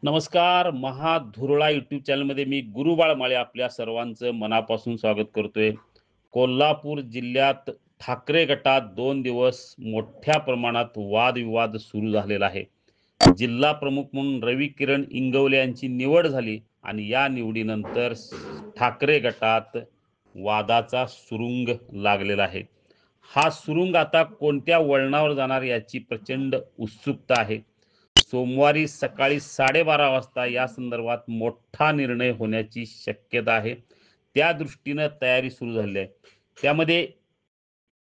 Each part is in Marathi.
नमस्कार. महाधुरळा यूट्यूब चॅनलमध्ये मी गुरुबाळ माळे आपल्या सर्वांचं मनापासून स्वागत करतोय. कोल्हापूर जिल्ह्यात ठाकरे गटात 2 दिवस मोठ्या प्रमाणात वादविवाद सुरू झालेला आहे. जिल्हा प्रमुख म्हणून रवी किरण इंगवले यांची निवड झाली आणि या निवडीनंतर ठाकरे गटात वादाचा सुरुंग लागलेला आहे. हा सुरुंग आता कोणत्या वळणावर जाणार याची प्रचंड उत्सुकता आहे. सोमवारी सकाळी 12:30 वाजता या संदर्भात मोठा निर्णय होण्याची शक्यता आहे. त्या दृष्टीनं तयारी सुरू झाली आहे. त्यामध्ये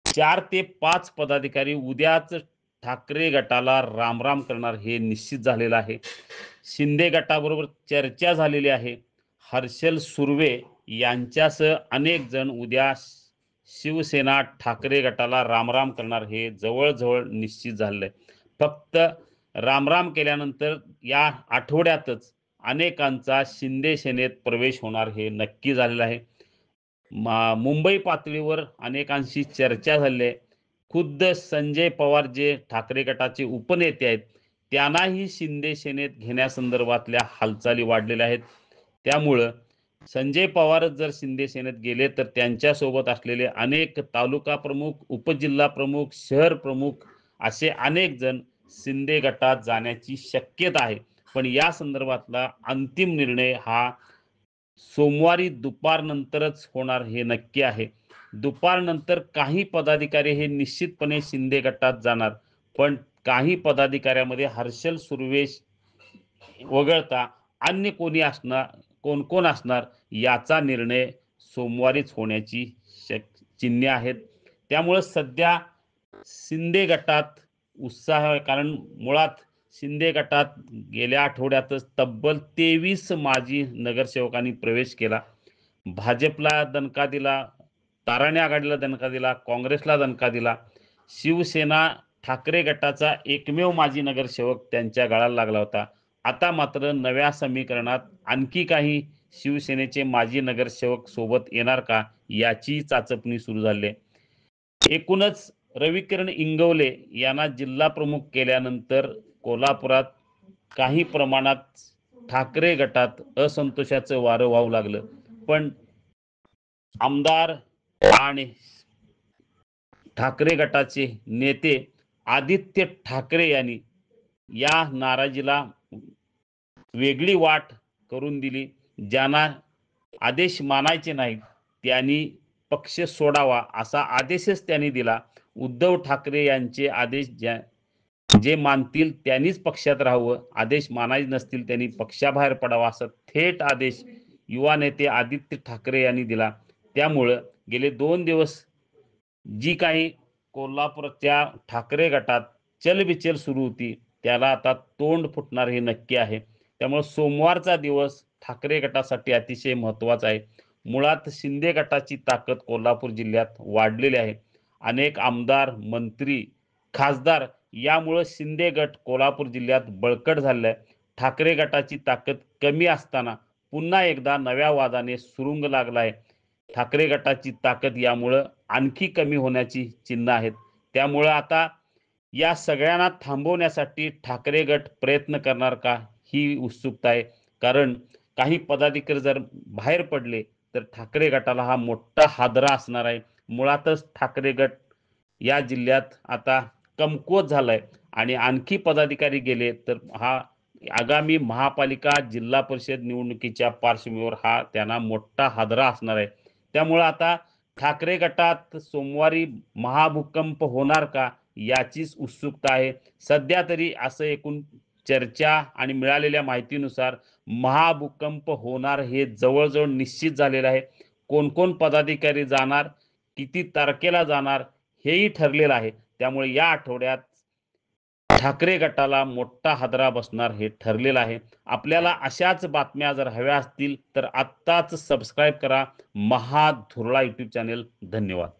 4 ते 5 पदाधिकारी उद्याच ठाकरे गटाला रामराम करणार हे निश्चित झालेलं आहे. शिंदे गटाबरोबर चर्चा झालेली आहे. हर्षल सुर्वे यांच्यासह अनेक जण उद्या शिवसेना ठाकरे गटाला रामराम करणार हे जवळ-जवळ निश्चित झालेलं आहे. फक्त रामराम केल्यानंतर या आठवड्यातच अनेकांचा शिंदे सेनेत प्रवेश होणार हे नक्की झालेलं आहे. मुंबई पातळीवर अनेकांशी चर्चा झाली आहे. खुद्द संजय पवार जे ठाकरे गटाचे उपनेते आहेत, त्यांनाही शिंदे सेनेत घेण्यासंदर्भातल्या हालचाली वाढलेल्या आहेत. त्यामुळं संजय पवार जर शिंदे सेनेत गेले तर त्यांच्यासोबत असलेले अनेक तालुका प्रमुख, उपजिल्हा प्रमुख, शहर प्रमुख असे अनेक जण शिंदे गटात जाण्याची शक्यता आहे. पण या संदर्भातला अंतिम निर्णय हा सोमवारी दुपारनंतरच होणार हे नक्की आहे. दुपारनंतर काही पदाधिकारी हे निश्चितपणे शिंदे गटात जाणार. पण काही पदाधिकाऱ्यामध्ये हर्षल सुर्वे वगळता अन्य कोणी असणार, कोण-कोण असणार याचा निर्णय सोमवारीच होण्याची चिन्हे आहेत. त्यामुळं सध्या शिंदे गटात उत्साह आहे. कारण मुळात शिंदे गटात गेल्या आठवड्यातच तब्बल 23 माजी नगरसेवकांनी प्रवेश केला. भाजपला दणका दिला, ताराणी आघाडीला दणका दिला, काँग्रेसला दणका दिला. शिवसेना ठाकरे गटाचा एकमेव माजी नगरसेवक त्यांच्या गळाला लागला होता. आता मात्र नव्या समीकरणात आणखी काही शिवसेनेचे माजी नगरसेवक सोबत येणार का याची चाचपणी सुरू झाली आहे. एकूणच रविकिरण इंगवले यांना जिल्हा प्रमुख केल्यानंतर कोल्हापुरात काही प्रमाणात ठाकरे गटात असंतोषाचं वारं वाहू लागलं. पण आमदार आणि ठाकरे गटाचे नेते आदित्य ठाकरे यांनी या नाराजीला वेगळी वाट करून दिली. ज्यांना आदेश मानायचे नाहीत त्यांनी पक्ष सोडावा असा आदेशच त्यांनी दिला. उद्धव ठाकरे यांचे आदेश जे मानतील त्यांनीच पक्षात राहावं, आदेश मानायचे नसतील त्यांनी पक्षाबाहेर पडावा असा थेट आदेश युवा नेते आदित्य ठाकरे यांनी दिला. त्यामुळं गेले 2 दिवस जी काही कोल्हापूरच्या ठाकरे गटात चलबिचल सुरू होती त्याला आता तोंड फुटणार हे नक्की आहे. त्यामुळे सोमवारचा दिवस ठाकरे गटासाठी अतिशय महत्त्वाचा आहे. मुळात शिंदे गटाची ताकद कोल्हापूर जिल्ह्यात वाढलेली आहे. अनेक आमदार, मंत्री, खासदार यामुळं शिंदे गट कोल्हापूर जिल्ह्यात बळकट झालेला आहे. ठाकरे गटाची ताकद कमी असताना पुन्हा एकदा नव्या वादाने सुरुंग लागला आहे. ठाकरे गटाची ताकद यामुळं आणखी कमी होण्याची चिन्ह आहेत. त्यामुळं आता या सगळ्यांना थांबवण्यासाठी ठाकरे गट प्रयत्न करणार का ही उत्सुकता आहे. कारण काही पदाधिकारी जर बाहेर पडले तर ठाकरे गटाला हा मोठा हादरा असणार आहे. मुळातच ठाकरे गट या जिल्ह्यात आता कमकुवत झालाय आणि आणखी पदाधिकारी गेले तर हा आगामी महापालिका, जिल्हा परिषद निवडणुकीच्या पार्श्वभूमीवर हा त्यांना मोठा हादरा असणार आहे. त्यामुळं आता ठाकरे गटात सोमवारी महाभूकंप होणार का याचीच उत्सुकता आहे. सध्या तरी असं एकूण चर्चा आणि मिळालेल्या माहितीनुसार महाभूकंप होणार हे जवळ-जवळ निश्चित झालेलं आहे. कोण-कोण पदाधिकारी जाणार, किती तारखेला जाणार हेही ठरलेलं आहे. त्यामुळे या आठवड्यात ठाकरे गटाला मोठा हादरा बसणार हे ठरलेलं आहे. आपल्याला अशाच बातम्या जर हव्या असतील तर आत्ताच सबस्क्राईब करा महाधुरळा यूट्यूब चॅनेल. धन्यवाद.